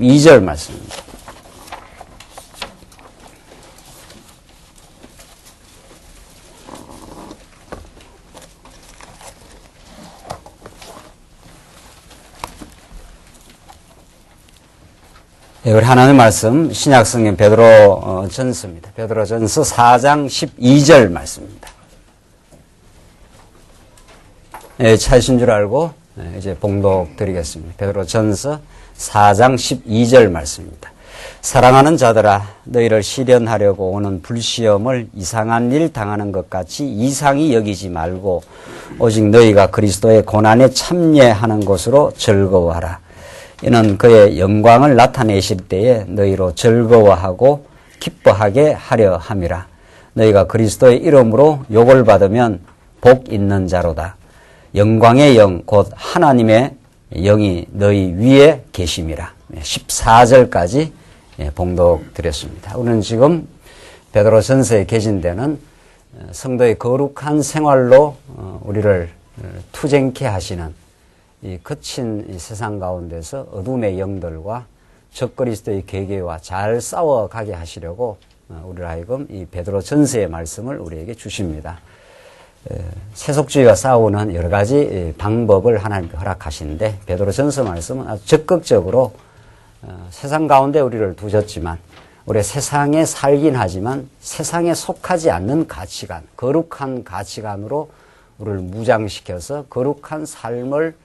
2절 말씀입니다. 우리 하나님 말씀 신약성경 베드로 전서입니다. 베드로 전서 4장 12절 말씀입니다. 찾으신 줄 알고 이제 봉독 드리겠습니다. 베드로 전서 4장 12절 말씀입니다. 사랑하는 자들아, 너희를 시련하려고 오는 불시험을 이상한 일 당하는 것 같이 이상히 여기지 말고 오직 너희가 그리스도의 고난에 참여하는 것으로 즐거워하라. 이는 그의 영광을 나타내실 때에 너희로 즐거워하고 기뻐하게 하려 함이라. 너희가 그리스도의 이름으로 욕을 받으면 복 있는 자로다. 영광의 영 곧 하나님의 영이 너희 위에 계심이라. 14절까지 봉독 드렸습니다. 우리는 지금 베드로 전서에 계신 데는 성도의 거룩한 생활로 우리를 투쟁케 하시는 이 거친 이 세상 가운데서 어둠의 영들과 적그리스도의 계계와 잘 싸워가게 하시려고 우리를 하여금 이 베드로 전서의 말씀을 우리에게 주십니다. 세속주의와 싸우는 여러 가지 방법을 하나님께 허락하시는데 베드로 전서 말씀은 아주 적극적으로 세상 가운데 우리를 두셨지만 우리 세상에 살긴 하지만 세상에 속하지 않는 가치관, 거룩한 가치관으로 우리를 무장시켜서 거룩한 삶을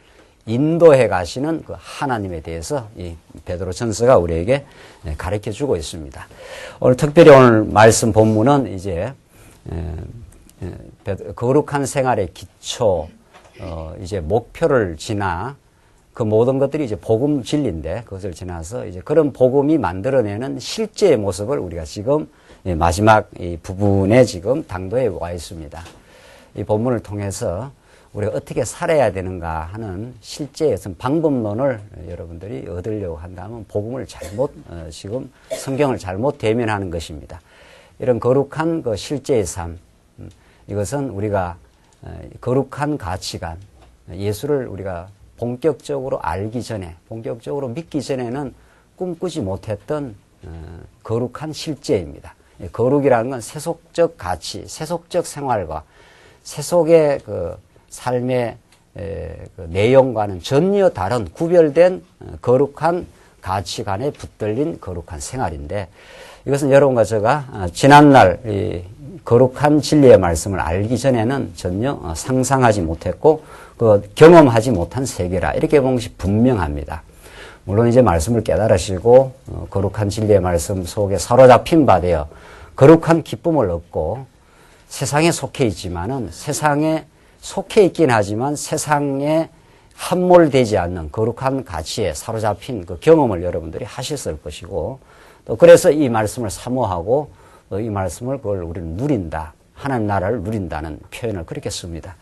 인도해 가시는 그 하나님에 대해서 이 베드로 전서가 우리에게 가르쳐 주고 있습니다. 오늘 특별히 오늘 말씀 본문은 이제 거룩한 생활의 기초, 이제 목표를 지나 그 모든 것들이 이제 복음 진리인데 그것을 지나서 이제 그런 복음이 만들어내는 실제의 모습을 우리가 지금 마지막 이 부분에 지금 당도에 와 있습니다. 이 본문을 통해서 우리가 어떻게 살아야 되는가 하는 실제의 어떤 방법론을 여러분들이 얻으려고 한다면 복음을 지금 성경을 잘못 대면하는 것입니다. 이런 거룩한 그 실제의 삶, 이것은 우리가 거룩한 가치관, 예수를 우리가 본격적으로 알기 전에, 본격적으로 믿기 전에는 꿈꾸지 못했던 거룩한 실제입니다. 거룩이라는 건 세속적 가치, 세속적 생활과 세속의 그 삶의 그 내용과는 전혀 다른 구별된 거룩한 가치관에 붙들린 거룩한 생활인데 이것은 여러분과 제가 지난날 이 거룩한 진리의 말씀을 알기 전에는 전혀 상상하지 못했고 그 경험하지 못한 세계라 이렇게 보는 것이 분명합니다. 물론 이제 말씀을 깨달으시고 거룩한 진리의 말씀 속에 사로잡힌 바 되어 거룩한 기쁨을 얻고 세상에 속해 있지만은 세상에 속해 있긴 하지만 세상에 함몰되지 않는 거룩한 가치에 사로잡힌 그 경험을 여러분들이 하셨을 것이고 또 그래서 이 말씀을 사모하고 또 이 말씀을 그걸 우리는 누린다. 하나님 나라를 누린다는 표현을 그렇게 씁니다.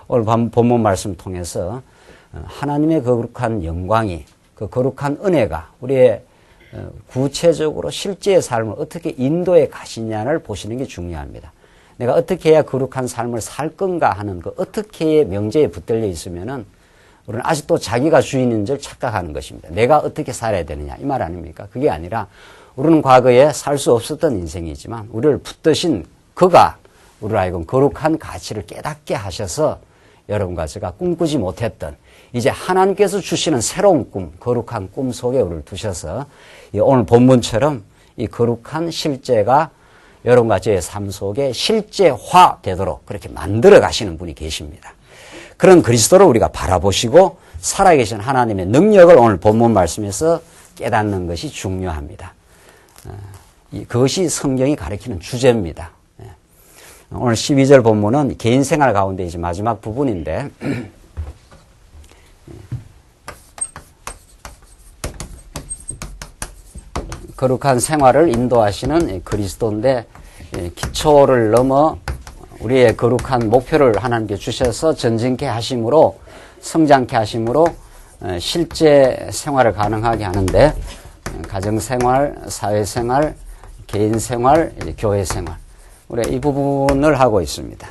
오늘 본문 말씀 통해서 하나님의 거룩한 영광이 그 거룩한 은혜가 우리의 구체적으로 실제의 삶을 어떻게 인도해 가시냐를 보시는 게 중요합니다. 내가 어떻게 해야 거룩한 삶을 살 건가 하는 그 어떻게의 명제에 붙들려 있으면은 우리는 아직도 자기가 주인인 줄 착각하는 것입니다. 내가 어떻게 살아야 되느냐 이 말 아닙니까? 그게 아니라 우리는 과거에 살 수 없었던 인생이지만 우리를 붙드신 그가 우리를 하여금 거룩한 가치를 깨닫게 하셔서 여러분과 제가 꿈꾸지 못했던 이제 하나님께서 주시는 새로운 꿈, 거룩한 꿈 속에 우리를 두셔서 오늘 본문처럼 이 거룩한 실제가 여러분과 저의 삶 속에 실제화 되도록 그렇게 만들어 가시는 분이 계십니다. 그런 그리스도를 우리가 바라보시고 살아계신 하나님의 능력을 오늘 본문 말씀에서 깨닫는 것이 중요합니다. 그것이 성경이 가리키는 주제입니다. 오늘 12절 본문은 개인 생활 가운데 이제 마지막 부분인데 거룩한 생활을 인도하시는 그리스도인데 기초를 넘어 우리의 거룩한 목표를 하나님께 주셔서 전진케 하심으로 성장케 하심으로 실제 생활을 가능하게 하는데 가정생활, 사회생활, 개인생활, 교회생활 우리가 이 부분을 하고 있습니다.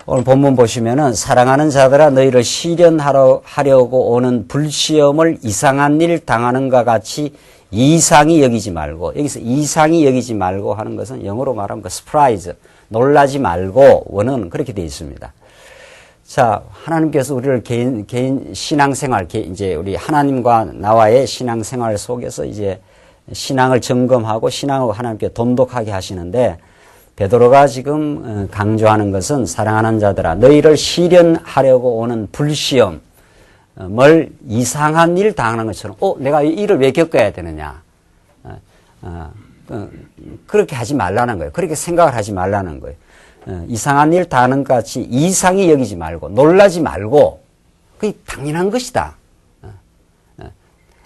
오늘 본문 보시면은 사랑하는 자들아 너희를 시련하려고 오는 불시험을 이상한 일 당하는 것 같이 이상히 여기지 말고, 여기서 이상히 여기지 말고 하는 것은 영어로 말하면 그 surprise, 놀라지 말고 원어는 그렇게 되어 있습니다. 자, 하나님께서 우리를 개인 신앙생활, 이제 우리 하나님과 나와의 신앙생활 속에서 이제 신앙을 점검하고 신앙을 하나님께 돈독하게 하시는데, 베드로가 지금 강조하는 것은 사랑하는 자들아, 너희를 시련하려고 오는 불시험, 뭘 이상한 일 당하는 것처럼 내가 이 일을 왜 겪어야 되느냐, 그렇게 하지 말라는 거예요. 그렇게 생각을 하지 말라는 거예요. 이상한 일 당하는 것 같이 이상히 여기지 말고 놀라지 말고 그게 당연한 것이다.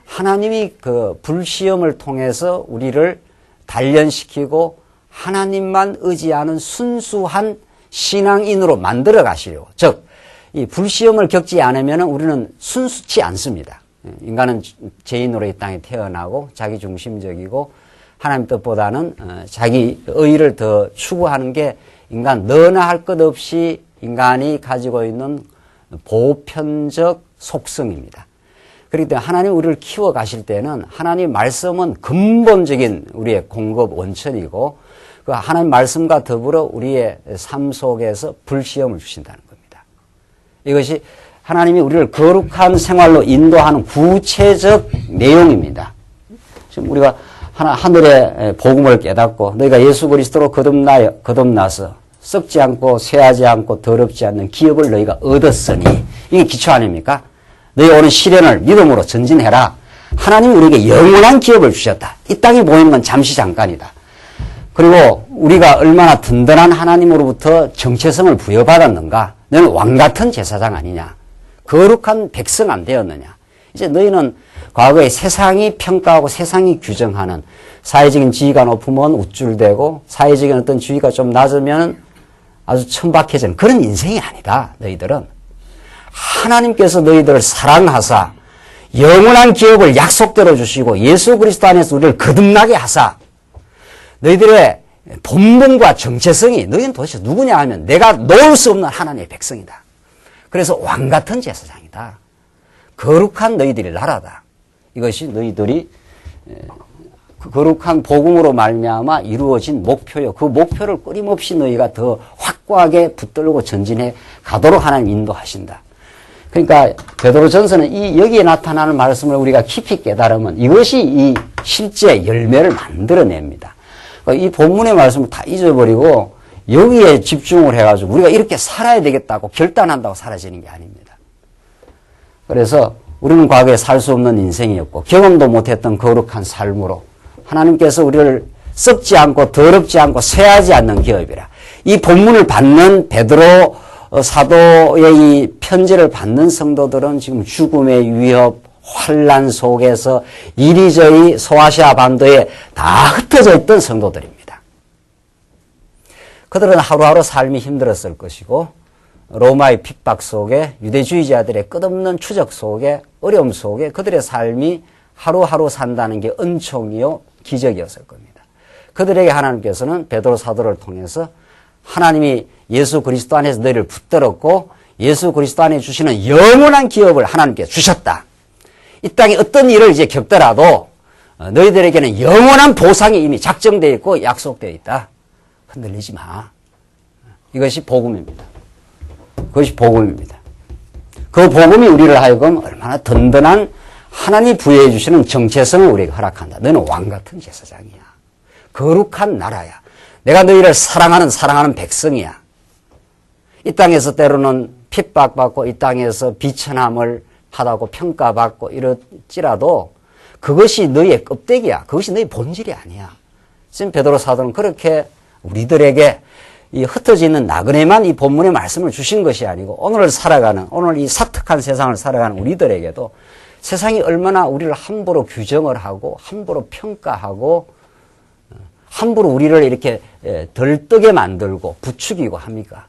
하나님이 그 불시험을 통해서 우리를 단련시키고 하나님만 의지하는 순수한 신앙인으로 만들어 가시려고, 즉 이 불시험을 겪지 않으면 우리는 순수치 않습니다. 인간은 죄인으로 이 땅에 태어나고 자기중심적이고 하나님 뜻보다는 자기 의의를 더 추구하는 게 인간 너나 할 것 없이 인간이 가지고 있는 보편적 속성입니다. 그렇기 때문에 하나님 우리를 키워 가실 때는 하나님 말씀은 근본적인 우리의 공급 원천이고 그 하나님 말씀과 더불어 우리의 삶 속에서 불시험을 주신다는 겁니다. 이것이 하나님이 우리를 거룩한 생활로 인도하는 구체적 내용입니다. 지금 우리가 하늘의 복음을 깨닫고 너희가 예수 그리스도로 거듭나서 썩지 않고 쇠하지 않고 더럽지 않는 기업을 너희가 얻었으니, 이게 기초 아닙니까? 너희 오는 시련을 믿음으로 전진해라. 하나님이 우리에게 영원한 기업을 주셨다. 이 땅에 모이는 건 잠시 잠깐이다. 그리고 우리가 얼마나 든든한 하나님으로부터 정체성을 부여받았는가. 너는 왕같은 제사장 아니냐. 거룩한 백성 안 되었느냐. 이제 너희는 과거에 세상이 평가하고 세상이 규정하는 사회적인 지위가 높으면 우쭐대고 사회적인 어떤 지위가 좀 낮으면 아주 천박해지는 그런 인생이 아니다. 너희들은 하나님께서 너희들을 사랑하사 영원한 기업을 약속대로 주시고 예수 그리스도 안에서 우리를 거듭나게 하사 너희들의 본분과 정체성이 너희는 도대체 누구냐 하면 내가 놓을 수 없는 하나님의 백성이다. 그래서 왕같은 제사장이다. 거룩한 너희들의 나라다. 이것이 너희들이 거룩한 복음으로 말미암아 이루어진 목표요. 그 목표를 끊임없이 너희가 더 확고하게 붙들고 전진해 가도록 하나님 인도하신다. 그러니까 베드로전서는 여기에 나타나는 말씀을 우리가 깊이 깨달으면 이것이 이 실제 열매를 만들어냅니다. 이 본문의 말씀을 다 잊어버리고 여기에 집중을 해가지고 우리가 이렇게 살아야 되겠다고 결단한다고 사라지는 게 아닙니다. 그래서 우리는 과거에 살 수 없는 인생이었고 경험도 못했던 거룩한 삶으로 하나님께서 우리를 썩지 않고 더럽지 않고 쇠하지 않는 기업이라. 이 본문을 받는 베드로 사도의 이 편지를 받는 성도들은 지금 죽음의 위협, 환란 속에서 이리저리 소아시아 반도에 다 흩어져 있던 성도들입니다. 그들은 하루하루 삶이 힘들었을 것이고 로마의 핍박 속에 유대주의자들의 끝없는 추적 속에 어려움 속에 그들의 삶이 하루하루 산다는 게 은총이요 기적이었을 겁니다. 그들에게 하나님께서는 베드로 사도를 통해서 하나님이 예수 그리스도 안에서 너희를 붙들었고 예수 그리스도 안에 주시는 영원한 기업을 하나님께 주셨다. 이 땅에 어떤 일을 이제 겪더라도 너희들에게는 영원한 보상이 이미 작정되어 있고 약속되어 있다. 흔들리지 마. 이것이 복음입니다. 그것이 복음입니다. 그 복음이 우리를 하여금 얼마나 든든한 하나님이 부여해 주시는 정체성을 우리에게 허락한다. 너는 왕같은 제사장이야. 거룩한 나라야. 내가 너희를 사랑하는 백성이야. 이 땅에서 때로는 핍박받고 이 땅에서 비천함을 하다고 평가받고 이럴지라도 그것이 너희의 껍데기야. 그것이 너희 본질이 아니야. 지금 베드로 사도는 그렇게 우리들에게 이 흩어져 있는 나그네만 이 본문의 말씀을 주신 것이 아니고 오늘 이 사특한 세상을 살아가는 우리들에게도 세상이 얼마나 우리를 함부로 규정을 하고 함부로 평가하고 함부로 우리를 이렇게 덜뜨게 만들고 부추기고 합니까?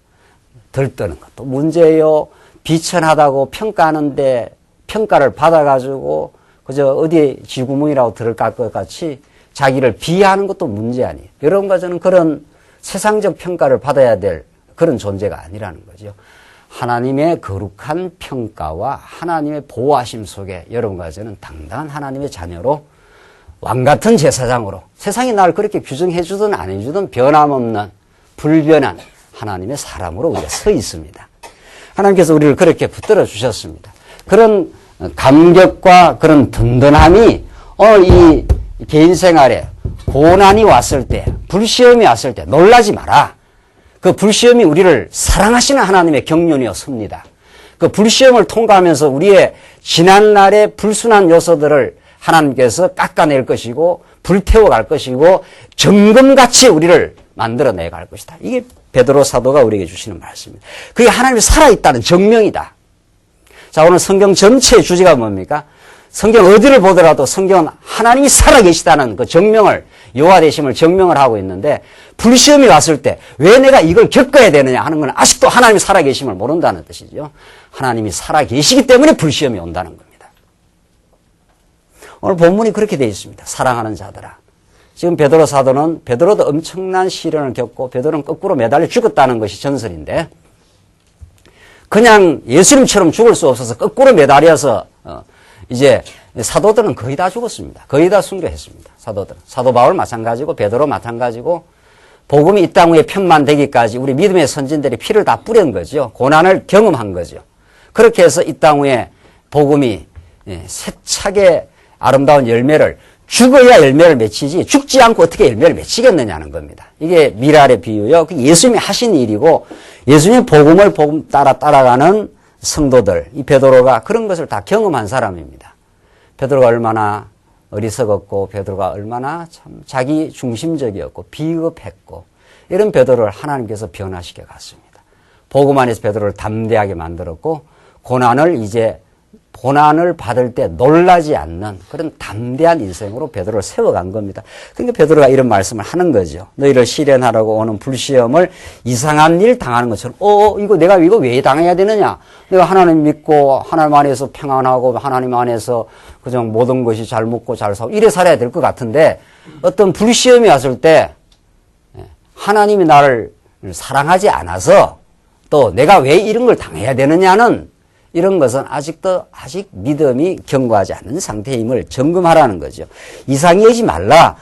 덜뜨는 것도 문제예요. 비천하다고 평가하는데 평가를 받아가지고 그저 어디 쥐구멍이라고 들어갈 것 같이 자기를 비하하는 것도 문제 아니에요. 여러분과 저는 그런 세상적 평가를 받아야 될 그런 존재가 아니라는 거죠. 하나님의 거룩한 평가와 하나님의 보호하심 속에 여러분과 저는 당당한 하나님의 자녀로 왕 같은 제사장으로 세상이 날 그렇게 규정해 주든 안 해주든 변함없는 불변한 하나님의 사람으로 우리가 서 있습니다. 하나님께서 우리를 그렇게 붙들어 주셨습니다. 그런 감격과 그런 든든함이 오늘 이 개인 생활에 고난이 왔을 때, 불시험이 왔을 때 놀라지 마라. 그 불시험이 우리를 사랑하시는 하나님의 경륜이어 섭니다. 그 불시험을 통과하면서 우리의 지난날의 불순한 요소들을 하나님께서 깎아낼 것이고 불태워갈 것이고 정금같이 우리를 만들어내 갈 것이다. 이게 베드로 사도가 우리에게 주시는 말씀입니다. 그게 하나님이 살아있다는 증명이다. 자, 오늘 성경 전체의 주제가 뭡니까? 성경 어디를 보더라도 성경은 하나님이 살아계시다는 그 증명을, 여호와되심을 증명을 하고 있는데, 불시험이 왔을 때 왜 내가 이걸 겪어야 되느냐 하는 건 아직도 하나님이 살아계심을 모른다는 뜻이죠. 하나님이 살아계시기 때문에 불시험이 온다는 겁니다. 오늘 본문이 그렇게 되어 있습니다. 사랑하는 자들아. 지금 베드로 사도는, 베드로도 엄청난 시련을 겪고 베드로는 거꾸로 매달려 죽었다는 것이 전설인데, 그냥 예수님처럼 죽을 수 없어서 거꾸로 매달려서 이제 사도들은 거의 다 죽었습니다. 거의 다 순교했습니다. 사도들은. 사도 바울 마찬가지고 베드로 마찬가지고 복음이 이 땅 위에 편만되기까지 우리 믿음의 선진들이 피를 다 뿌린 거죠. 고난을 경험한 거죠. 그렇게 해서 이 땅 위에 복음이 세차게 아름다운 열매를, 죽어야 열매를 맺히지 죽지 않고 어떻게 열매를 맺히겠느냐는 겁니다. 이게 미랄의 비유요. 예수님이 하신 일이고 예수님의 복음을 따라가는 성도들, 이 베드로가 그런 것을 다 경험한 사람입니다. 베드로가 얼마나 어리석었고 베드로가 얼마나 참 자기 중심적이었고 비겁했고 이런 베드로를 하나님께서 변화시켜 갔습니다. 복음 안에서 베드로를 담대하게 만들었고 고난을 받을 때 놀라지 않는 그런 담대한 인생으로 베드로를 세워간 겁니다. 그러니까 베드로가 이런 말씀을 하는 거죠. 너희를 시련하라고 오는 불시험을 이상한 일 당하는 것처럼 내가 이거 왜 당해야 되느냐? 내가 하나님 믿고 하나님 안에서 평안하고 하나님 안에서 그냥 모든 것이 잘 먹고 잘 살고 이래 살아야 될 것 같은데 어떤 불시험이 왔을 때 하나님이 나를 사랑하지 않아서 또 내가 왜 이런 걸 당해야 되느냐는 이런 것은 아직 믿음이 견고하지 않은 상태임을 점검하라는 거죠. 이상히 여기지 말라.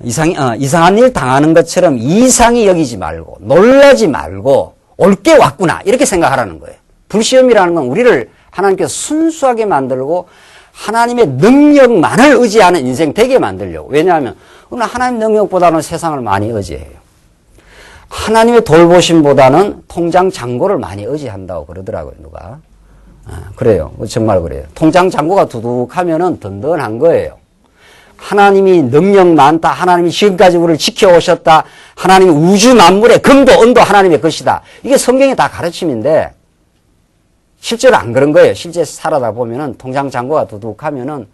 이상한 일 당하는 것처럼 이상히 여기지 말고, 놀라지 말고, 옳게 왔구나. 이렇게 생각하라는 거예요. 불시험이라는 건 우리를 하나님께서 순수하게 만들고, 하나님의 능력만을 의지하는 인생 되게 만들려고. 왜냐하면, 오늘 하나님 능력보다는 세상을 많이 의지해요. 하나님의 돌보심보다는 통장 잔고를 많이 의지한다고 그러더라고요, 누가. 그래요. 정말 그래요. 통장 잔고가 두둑하면은 든든한 거예요. 하나님이 능력 많다. 하나님이 지금까지 우리를 지켜오셨다. 하나님이 우주 만물의 금도 은도 하나님의 것이다. 이게 성경의 다 가르침인데 실제로 안 그런 거예요. 실제 살아다 보면은 통장 잔고가 두둑하면은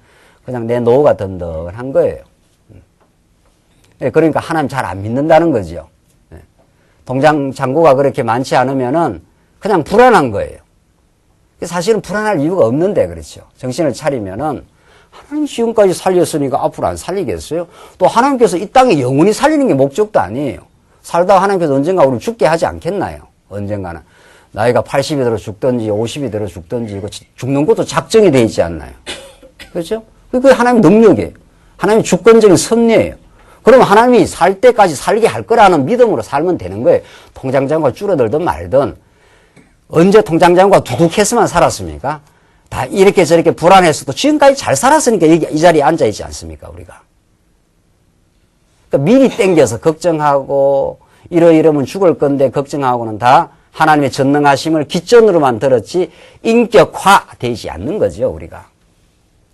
그냥 내 노후가 든든한 거예요. 그러니까 하나님 잘 안 믿는다는 거죠. 통장 잔고가 그렇게 많지 않으면은 그냥 불안한 거예요. 사실은 불안할 이유가 없는데 그렇죠. 정신을 차리면은 하나님 지금까지 살렸으니까 앞으로 안 살리겠어요? 또 하나님께서 이 땅에 영원히 살리는 게 목적도 아니에요. 살다가 하나님께서 언젠가 우리를 죽게 하지 않겠나요? 언젠가는. 나이가 80이 들어 죽든지 50이 들어 죽든지 이거 죽는 것도 작정이 돼 있지 않나요? 그렇죠? 그게 하나님의 능력이에요. 하나님의 주권적인 섭리예요. 그럼 하나님이 살 때까지 살게 할 거라는 믿음으로 살면 되는 거예요. 통장장고가 줄어들든 말든 언제 통장장고가 두둑했으면 살았습니까? 다 이렇게 저렇게 불안했어도 지금까지 잘 살았으니까 이 자리에 앉아있지 않습니까, 우리가? 그러니까 미리 땡겨서 걱정하고 이러면 죽을 건데 걱정하고는 다 하나님의 전능하심을 기전으로만 들었지 인격화되지 않는 거죠, 우리가.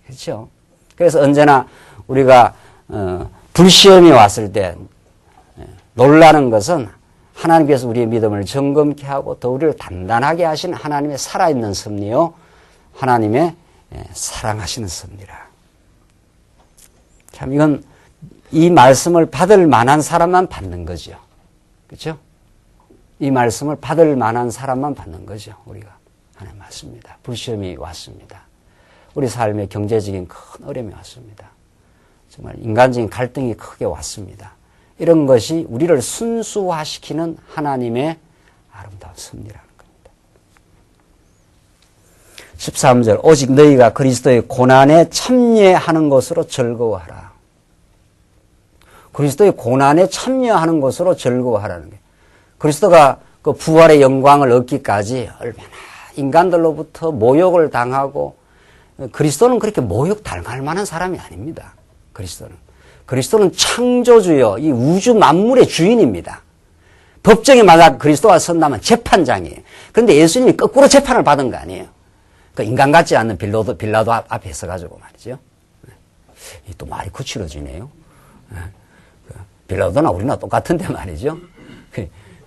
그렇죠? 그래서 언제나 우리가 불시험이 왔을 때 놀라는 것은 하나님께서 우리의 믿음을 점검케 하고 더 우리를 단단하게 하신 하나님의 살아있는 섭리요. 하나님의 사랑하시는 섭리라. 참 이건 이 말씀을 받을 만한 사람만 받는 거죠. 그렇죠? 이 말씀을 받을 만한 사람만 받는 거죠. 우리가 하나님 맞습니다. 불시험이 왔습니다. 우리 삶에 경제적인 큰 어려움이 왔습니다. 정말 인간적인 갈등이 크게 왔습니다. 이런 것이 우리를 순수화시키는 하나님의 아름다운 섭리라는 겁니다. 13절 오직 너희가 그리스도의 고난에 참여하는 것으로 즐거워하라. 그리스도의 고난에 참여하는 것으로 즐거워하라는 거예요. 그리스도가 그 부활의 영광을 얻기까지 얼마나 인간들로부터 모욕을 당하고, 그리스도는 그렇게 모욕 당할 만한 사람이 아닙니다. 그리스도는 창조주요, 이 우주 만물의 주인입니다. 법정에 만약 그리스도가 선다면 재판장이에요. 그런데 예수님이 거꾸로 재판을 받은 거 아니에요. 그 인간 같지 않는 빌라도 앞에 서가지고 말이죠. 또 말이 거칠어지네요. 빌라도나 우리나 똑같은데 말이죠.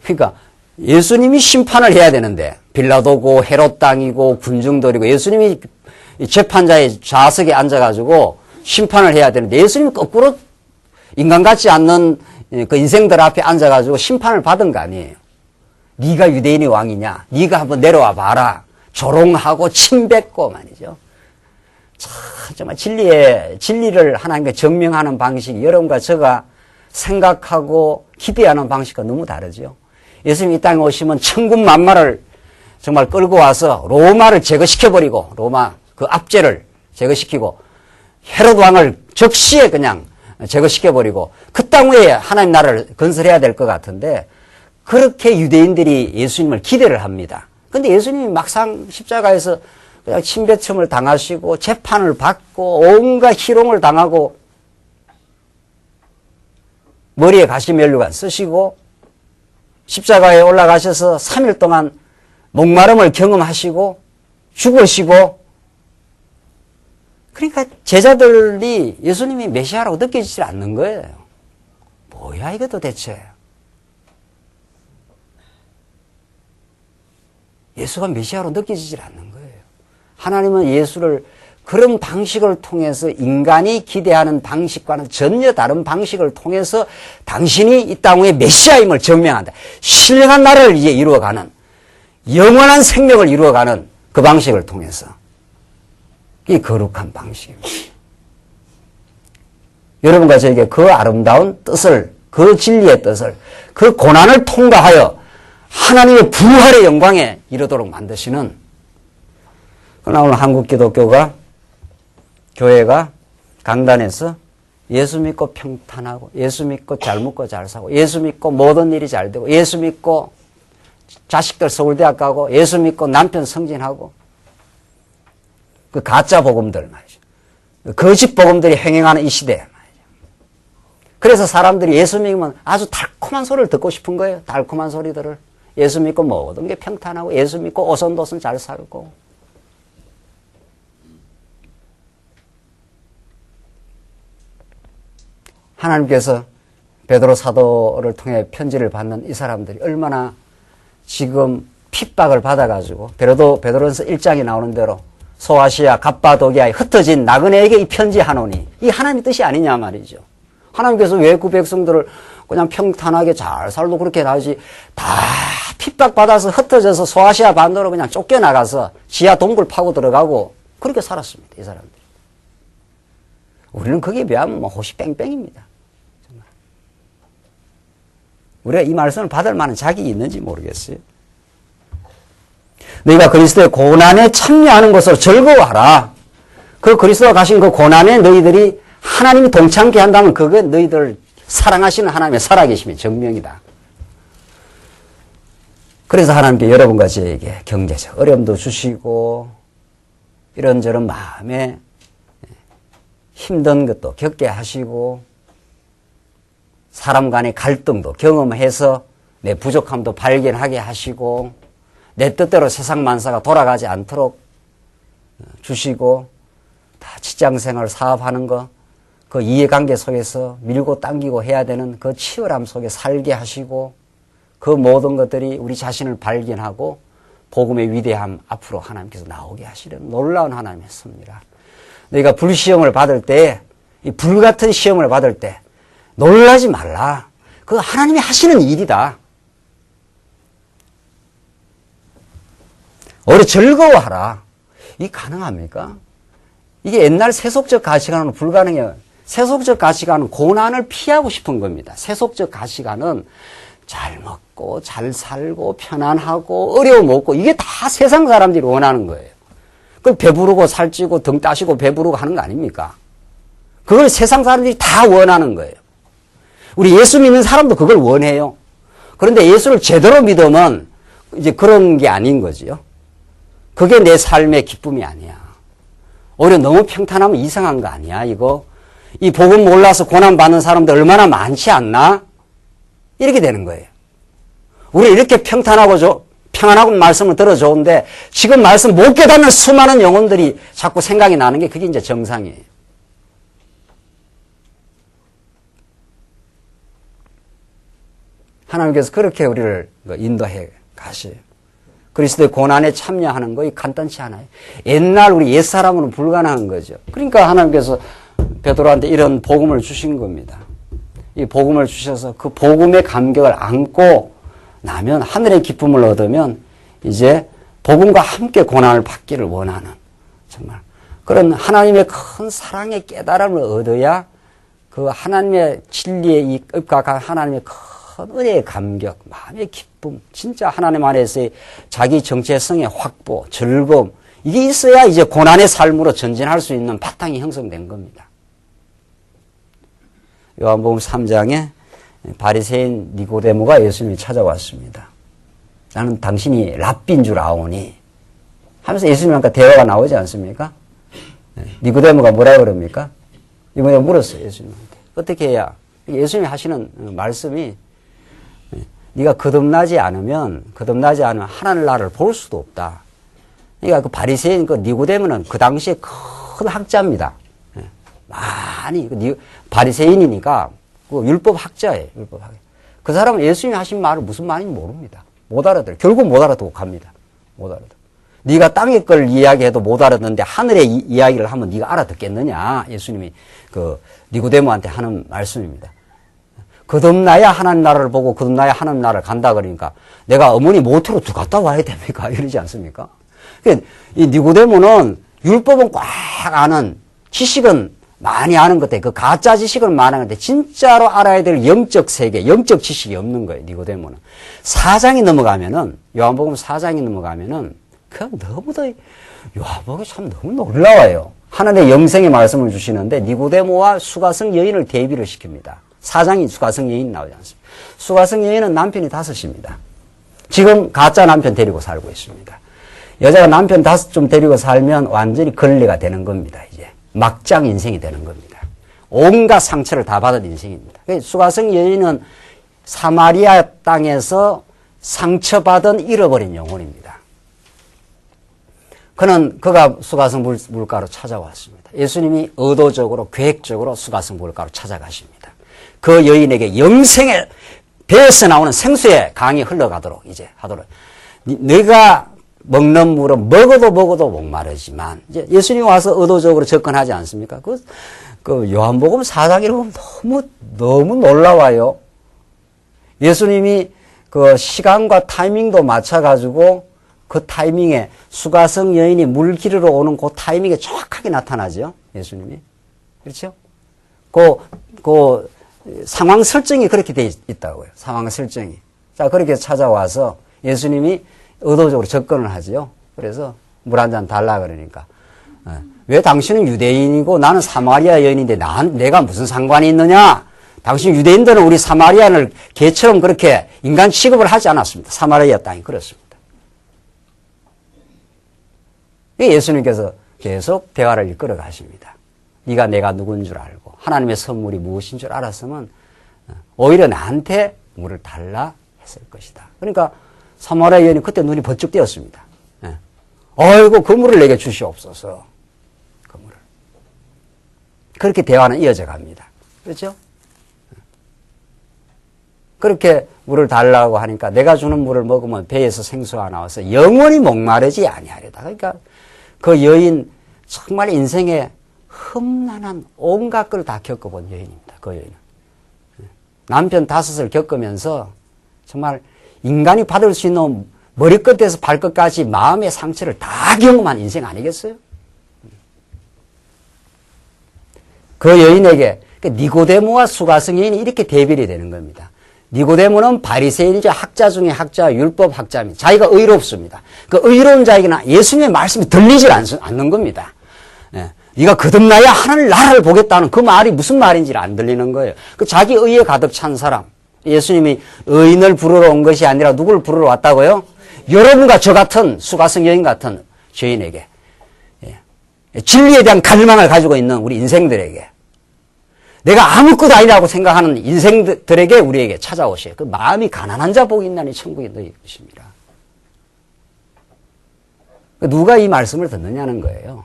그러니까 예수님이 심판을 해야 되는데 빌라도고 헤롯 땅이고 군중들이고 예수님이 재판자의 좌석에 앉아가지고 심판을 해야 되는데 예수님이 거꾸로 인간 같지 않는 그 인생들 앞에 앉아가지고 심판을 받은 거 아니에요. 네가 유대인의 왕이냐? 네가 한번 내려와 봐라. 조롱하고 침뱉고 말이죠. 참 정말 진리를 하나님께 증명하는 방식이 여러분과 제가 생각하고 기대하는 방식과 너무 다르죠. 예수님이 이 땅에 오시면 천군 만마를 정말 끌고 와서 로마를 제거시켜버리고 로마 그 압제를 제거시키고 헤롯 왕을 즉시에 그냥 제거시켜버리고 그 땅 위에 하나님 나라를 건설해야 될 것 같은데 그렇게 유대인들이 예수님을 기대를 합니다. 그런데 예수님이 막상 십자가에서 그냥 침뱉음을 당하시고 재판을 받고 온갖 희롱을 당하고 머리에 가시면류관 쓰시고 십자가에 올라가셔서 3일 동안 목마름을 경험하시고 죽으시고 그러니까 제자들이 예수님이 메시아라고 느껴지지 않는 거예요. 뭐야 이게 도대체. 예수가 메시아로 느껴지질 않는 거예요. 하나님은 예수를 그런 방식을 통해서 인간이 기대하는 방식과는 전혀 다른 방식을 통해서 당신이 이 땅 위에 메시아임을 증명한다. 신령한 나라를 이제 이루어가는 영원한 생명을 이루어가는 그 방식을 통해서 이 거룩한 방식입니다. 여러분과 저에게 그 아름다운 뜻을 그 진리의 뜻을 그 고난을 통과하여 하나님의 부활의 영광에 이르도록 만드시는 그러나 오늘 한국 기독교가 교회가 강단에서 예수 믿고 평탄하고 예수 믿고 잘 먹고 잘 사고 예수 믿고 모든 일이 잘 되고 예수 믿고 자식들 서울대학 가고 예수 믿고 남편 승진하고 그 가짜 복음들 말이죠. 거짓 복음들이 행행하는 이 시대 말이죠. 그래서 사람들이 예수 믿으면 아주 달콤한 소리를 듣고 싶은 거예요. 달콤한 소리들을. 예수 믿고 모든 게 평탄하고 예수 믿고 오손도손 잘 살고 하나님께서 베드로 사도를 통해 편지를 받는 이 사람들이 얼마나 지금 핍박을 받아가지고 베드로전서 1장에 나오는 대로 소아시아 갑바도기아에 흩어진 나그네에게 이 편지하노니 이 하나님의 뜻이 아니냐 말이죠. 하나님께서 왜 그 백성들을 그냥 평탄하게 잘 살도 그렇게 나지 다 핍박받아서 흩어져서 소아시아 반도로 그냥 쫓겨나가서 지하 동굴 파고 들어가고 그렇게 살았습니다. 이 사람들이. 우리는 거기에 비하면 뭐 호시 뺑뺑입니다. 정말. 우리가 이 말씀을 받을 만한 자격이 있는지 모르겠어요. 너희가 그리스도의 고난에 참여하는 것으로 즐거워하라. 그 그리스도가 가신 그 고난에 너희들이 하나님이 동참케 한다면 그게 너희들 사랑하시는 하나님의 살아계심의 증명이다. 그래서 하나님께 여러분과 저에게 경제적 어려움도 주시고 이런저런 마음에 힘든 것도 겪게 하시고 사람 간의 갈등도 경험해서 내 부족함도 발견하게 하시고 내 뜻대로 세상 만사가 돌아가지 않도록 주시고 다 직장생활 사업하는 거 그 이해관계 속에서 밀고 당기고 해야 되는 그 치열함 속에 살게 하시고 그 모든 것들이 우리 자신을 발견하고 복음의 위대함 앞으로 하나님께서 나오게 하시려는 놀라운 하나님의 섭리라. 너희가 불시험을 받을 때, 이 불같은 시험을 받을 때 놀라지 말라. 그 하나님이 하시는 일이다. 오히려 즐거워하라. 이게 가능합니까? 이게 옛날 세속적 가치관은 불가능해요. 세속적 가치관은 고난을 피하고 싶은 겁니다. 세속적 가치관은 잘 먹고 잘 살고 편안하고 어려움 없고 이게 다 세상 사람들이 원하는 거예요. 그 배부르고 살찌고 등 따시고 배부르고 하는 거 아닙니까? 그걸 세상 사람들이 다 원하는 거예요. 우리 예수 믿는 사람도 그걸 원해요. 그런데 예수를 제대로 믿으면 이제 그런 게 아닌 거지요. 그게 내 삶의 기쁨이 아니야. 오히려 너무 평탄하면 이상한 거 아니야, 이거? 이 복음 몰라서 고난받는 사람들 얼마나 많지 않나? 이렇게 되는 거예요. 우리 이렇게 평안하고 말씀을 들어 좋은데 지금 말씀 못 깨닫는 수많은 영혼들이 자꾸 생각이 나는 게 그게 이제 정상이에요. 하나님께서 그렇게 우리를 인도해 가셔요. 그리스도의 고난에 참여하는 거 간단치 않아요. 옛날 우리 옛사람으로는 불가능한 거죠. 그러니까 하나님께서 베드로한테 이런 복음을 주신 겁니다. 이 복음을 주셔서 그 복음의 감격을 안고 나면 하늘의 기쁨을 얻으면 이제 복음과 함께 고난을 받기를 원하는 정말 그런 하나님의 큰 사랑의 깨달음을 얻어야 그 하나님의 진리에 입각한 하나님의 큰 은혜의 감격, 마음의 기쁨, 진짜 하나님 안에서의 자기 정체성의 확보, 즐거움 이게 있어야 이제 고난의 삶으로 전진할 수 있는 바탕이 형성된 겁니다. 요한복음 3장에 바리새인 니고데모가 예수님이 찾아왔습니다. 나는 당신이 랍비인 줄 아오니 하면서 예수님과 대화가 나오지 않습니까? 니고데모가 뭐라고 그럽니까? 니고데모 물었어요. 예수님한테. 어떻게 해야? 예수님이 하시는 말씀이 네가 거듭나지 않으면 하나님 나라를 볼 수도 없다. 그러니까 그 바리새인 그 니고데모는 그 당시에 큰 학자입니다. 많이 바리새인이니까 그 율법 학자예요. 율법 학자. 그 사람은 예수님이 하신 말을 무슨 말인지 모릅니다. 못 알아들어요. 결국 못 알아듣고 갑니다. 못 알아들어. 네가 땅의 걸 이야기해도 못 알아듣는데 하늘의 이야기를 하면 네가 알아듣겠느냐. 예수님이 그 니고데모한테 하는 말씀입니다. 거듭나야 하나님 나라를 보고 거듭나야 하나님 나라를 간다 그러니까 내가 어머니 모태로 두 갔다 와야 됩니까? 이러지 않습니까? 그러니까 이 니고데모는 율법은 꽉 아는 지식은 많이 아는 것들, 그 가짜 지식은 많은데 진짜로 알아야 될 영적 세계, 영적 지식이 없는 거예요. 니고데모는 4장이 넘어가면은 요한복음 4장이 넘어가면은 그냥 너무도 요한복음이 참 너무 놀라워요. 하나님의 영생의 말씀을 주시는데 니고데모와 수가성 여인을 대비를 시킵니다. 4장이 수가성 여인 나오지 않습니다. 수가성 여인은 남편이 5입니다. 지금 가짜 남편 데리고 살고 있습니다. 여자가 남편 5좀 데리고 살면 완전히 걸레가 되는 겁니다. 이제 막장 인생이 되는 겁니다. 온갖 상처를 다 받은 인생입니다. 수가성 여인은 사마리아 땅에서 상처받은 잃어버린 영혼입니다. 그가 수가성 물가로 찾아왔습니다. 예수님이 의도적으로 계획적으로 수가성 물가로 찾아가십니다. 그 여인에게 영생의 배에서 나오는 생수의 강이 흘러가도록 이제 하도록 네가 먹는 물은 먹어도 목마르지만 이제 예수님이 와서 의도적으로 접근하지 않습니까? 그 요한복음 4장이 너무 놀라워요. 예수님이 그 시간과 타이밍도 맞춰가지고 그 타이밍에 수가성 여인이 물 기르러 오는 그 타이밍에 정확하게 나타나죠. 예수님이. 그렇죠? 그 상황 설정이 그렇게 돼 있다고요. 상황 설정이. 자, 그렇게 찾아와서 예수님이 의도적으로 접근을 하지요. 그래서 물 한 잔 달라 그러니까. 왜 당신은 유대인이고 나는 사마리아 여인인데 내가 무슨 상관이 있느냐? 당신 유대인들은 우리 사마리아를 개처럼 그렇게 인간 취급을 하지 않았습니다. 사마리아 땅이 그렇습니다. 예수님께서 계속 대화를 이끌어 가십니다. 네가 내가 누군 줄 알고 하나님의 선물이 무엇인 줄 알았으면 오히려 나한테 물을 달라 했을 것이다. 그러니까 사마리아 여인이 그때 눈이 번쩍 띄었습니다. 아이고 그 물을 내게 주시옵소서. 그 물을. 그렇게 대화는 이어져 갑니다. 그렇죠? 그렇게 물을 달라고 하니까 내가 주는 물을 먹으면 배에서 생수가 나와서 영원히 목마르지 아니하리다. 그러니까 그 여인 정말 인생에 험난한 온갖 걸 다 겪어본 여인입니다. 그 여인은. 남편 5을 겪으면서 정말 인간이 받을 수 있는 머리끝에서 발끝까지 마음의 상처를 다 경험한 인생 아니겠어요? 그 여인에게 니고데모와 수가성 여인이 이렇게 대별이 되는 겁니다. 니고데모는 바리새인이죠. 학자 중에 학자, 율법 학자입니다. 자기가 의롭습니다. 그 의로운 자에게는 예수님의 말씀이 들리질 않는 겁니다. 네가 거듭나야 하늘 나라를 보겠다는 그 말이 무슨 말인지 안 들리는 거예요. 그 자기 의에 가득 찬 사람. 예수님이 의인을 부르러 온 것이 아니라 누구를 부르러 왔다고요? 여러분과 저 같은 수가성 여인 같은 죄인에게, 진리에 대한 갈망을 가지고 있는 우리 인생들에게, 내가 아무것도 아니라고 생각하는 인생들에게 우리에게 찾아오셔요. 그 마음이 가난한 자 복이 있나니 천국에 너희 것입니다. 누가 이 말씀을 듣느냐는 거예요.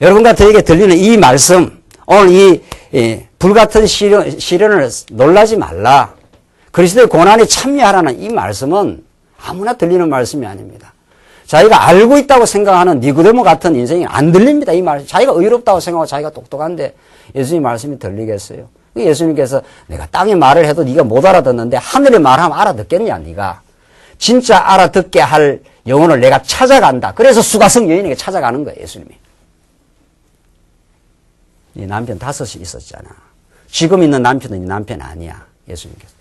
여러분과 저에게 들리는 이 말씀, 오늘 이 불같은 시련을 놀라지 말라, 그리스도의 고난에 참여하라는 이 말씀은 아무나 들리는 말씀이 아닙니다. 자기가 알고 있다고 생각하는 니고데모 같은 인생이 안 들립니다. 이 말씀. 자기가 의롭다고 생각하고 자기가 똑똑한데 예수님 말씀이 들리겠어요? 예수님께서 내가 땅의 말을 해도 네가 못 알아듣는데 하늘의 말하면 알아듣겠냐 네가. 진짜 알아듣게 할 영혼을 내가 찾아간다. 그래서 수가성 여인에게 찾아가는 거예요. 예수님이. 네 남편 5이 있었잖아. 지금 있는 남편은 네 남편 아니야. 예수님께서.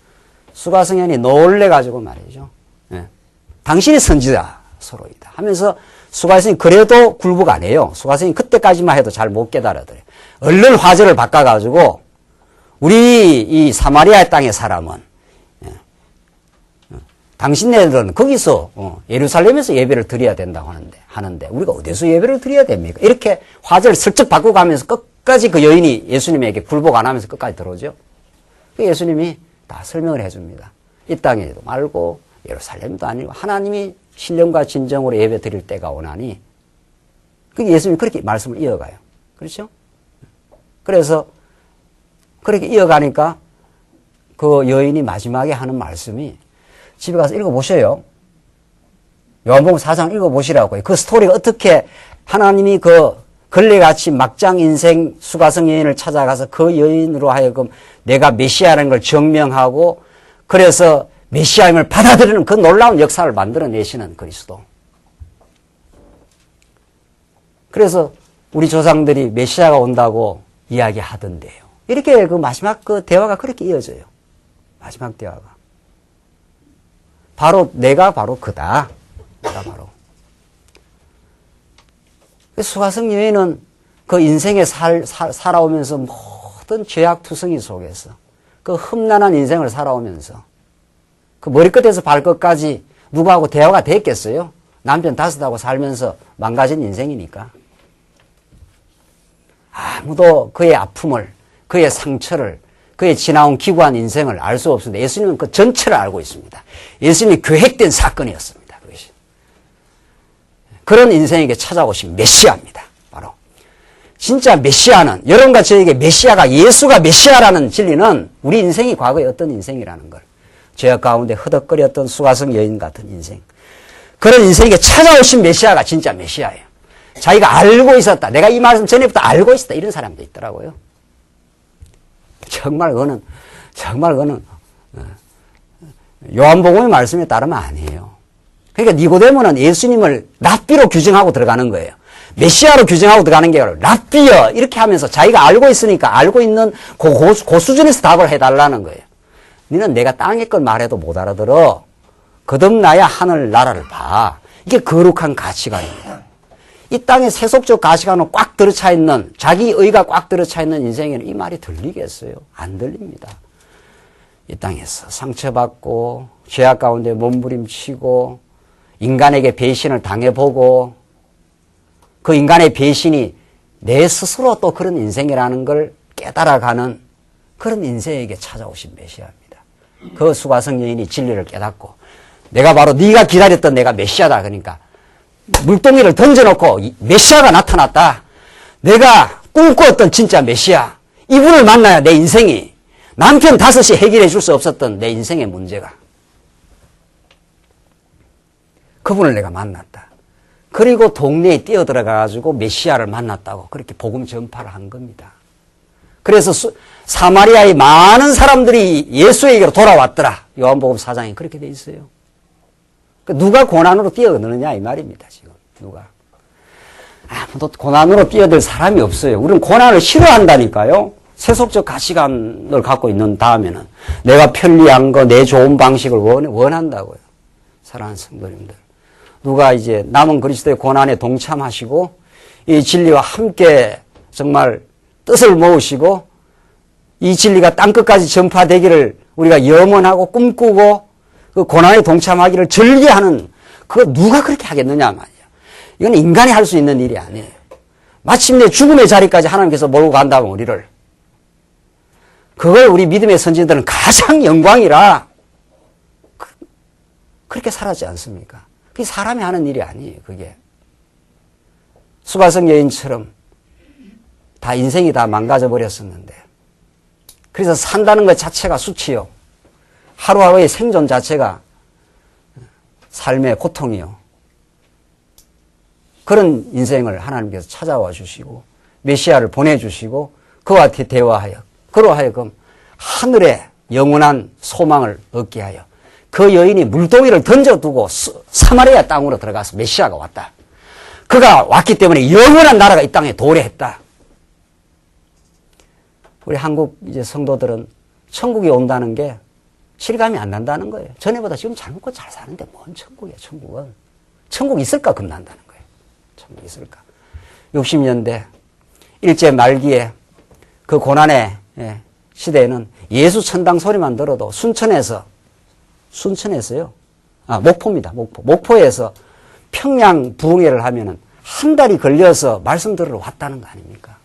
수가성 여인이 놀래가지고 말이죠. 당신이 선지자서로이다 하면서 수가성이 그래도 굴복 안 해요. 수가성이 그때까지만 해도 잘 못 깨달아들어요. 얼른 화제를 바꿔가지고 우리 이 사마리아 땅의 사람은 당신네들은 거기서 예루살렘에서 예배를 드려야 된다고 하는데 우리가 어디서 예배를 드려야 됩니까? 이렇게 화제를 슬쩍 바꾸가면서 끝까지 그 여인이 예수님에게 굴복 안 하면서 끝까지 들어오죠. 예수님이 다 설명을 해줍니다. 이 땅에도 말고 예루살렘도 아니고 하나님이 신령과 진정으로 예배 드릴 때가 오나니, 예수님이 그렇게 말씀을 이어가요. 그렇죠? 그래서 그렇게 이어가니까 그 여인이 마지막에 하는 말씀이, 집에 가서 읽어보셔요. 요한복음 4장 읽어보시라고요. 그 스토리가 어떻게 하나님이 그 걸레같이 막장 인생 수가성 여인을 찾아가서 그 여인으로 하여금 내가 메시아라는 걸 증명하고, 그래서 메시아임을 받아들이는 그 놀라운 역사를 만들어내시는 그리스도. 그래서 우리 조상들이 메시아가 온다고 이야기하던데요. 이렇게 그 마지막 그 대화가 그렇게 이어져요. 마지막 대화가. 내가 바로 그다. 내가 바로. 수가성 여인은 그 인생에 살아오면서 모든 죄악투성이 속에서 그 험난한 인생을 살아오면서 그 머리끝에서 발끝까지 누구하고 대화가 됐겠어요? 남편 5하고 살면서 망가진 인생이니까. 아무도 그의 아픔을, 그의 상처를, 그의 지나온 기구한 인생을 알 수 없습니다. 예수님은 그 전체를 알고 있습니다. 예수님이 계획된 사건이었습니다. 그것이. 그런 인생에게 찾아오신 메시아입니다. 바로. 진짜 메시아는, 여러분과 저에게 메시아가, 예수가 메시아라는 진리는 우리 인생이 과거에 어떤 인생이라는 걸, 죄악 가운데 허덕거렸던 수가성 여인 같은 인생, 그런 인생에게 찾아오신 메시아가 진짜 메시아예요. 자기가 알고 있었다. 내가 이 말씀 전에부터 알고 있었다. 이런 사람도 있더라고요. 정말 그거는 요한복음의 말씀에 따르면 아니에요. 그러니까 니고데모는 예수님을 랍비로 규정하고 들어가는 거예요. 메시아로 규정하고 들어가는 게 아니라 랍비여 이렇게 하면서 자기가 알고 있으니까 알고 있는 그 수준에서 답을 해달라는 거예요. 너는 내가 땅의 걸 말해도 못 알아들어. 거듭나야 하늘 나라를 봐. 이게 거룩한 가치관입니다. 이 땅에 세속적 가치관은 꽉 들어차 있는, 자기 의가 꽉 들어차 있는 인생에는 이 말이 들리겠어요? 안 들립니다. 이 땅에서 상처받고 죄악 가운데 몸부림치고 인간에게 배신을 당해보고 그 인간의 배신이 내 스스로 또 그런 인생이라는 걸 깨달아가는 그런 인생에게 찾아오신 메시아입니다. 그 수가성 여인이 진리를 깨닫고 내가 바로 네가 기다렸던 내가 메시아다. 그러니까 물동이를 던져놓고 메시아가 나타났다. 내가 꿈꾸었던 진짜 메시아. 이분을 만나야 내 인생이, 남편 5이 해결해 줄 수 없었던 내 인생의 문제가, 그분을 내가 만났다. 그리고 동네에 뛰어들어가가지고 메시아를 만났다고 그렇게 복음 전파를 한 겁니다. 그래서 사마리아의 많은 사람들이 예수에게로 돌아왔더라. 요한복음 4장에 그렇게 돼 있어요. 누가 고난으로 뛰어드느냐 이 말입니다. 지금 누가. 아무도 고난으로 뛰어들 사람이 없어요. 우리는 고난을 싫어한다니까요. 세속적 가치관을 갖고 있는 다음에는 내가 편리한 거, 내 좋은 방식을 원한다고요. 사랑하는 성도님들. 누가 이제 남은 그리스도의 고난에 동참하시고 이 진리와 함께 정말 뜻을 모으시고 이 진리가 땅끝까지 전파되기를 우리가 염원하고 꿈꾸고 그 고난에 동참하기를 즐겨하는 그거 누가 그렇게 하겠느냐 말이야. 이건 인간이 할 수 있는 일이 아니에요. 마침내 죽음의 자리까지 하나님께서 몰고 간다면 우리를 그걸 우리 믿음의 선진들은 가장 영광이라 그렇게 살았지 않습니까? 그게 사람이 하는 일이 아니에요. 그게 수가성 여인처럼 다 인생이 다 망가져 버렸었는데 그래서 산다는 것 자체가 수치요. 하루하루의 생존 자체가 삶의 고통이요. 그런 인생을 하나님께서 찾아와 주시고 메시아를 보내주시고 그와 대화하여 그로 하여금 하늘의 영원한 소망을 얻게 하여 그 여인이 물동이를 던져두고 사마리아 땅으로 들어가서 메시아가 왔다. 그가 왔기 때문에 영원한 나라가 이 땅에 도래했다. 우리 한국 이제 성도들은 천국이 온다는 게 실감이 안 난다는 거예요. 전에보다 지금 잘 먹고 잘 사는데 뭔 천국이야, 천국은. 천국 있을까 겁난다는 거예요. 천국 있을까. 60년대 일제 말기에 그 고난의 시대에는 예수 천당 소리만 들어도 순천에서요. 목포입니다. 목포에서 평양 부흥회를 하면은 한 달이 걸려서 말씀 들으러 왔다는 거 아닙니까?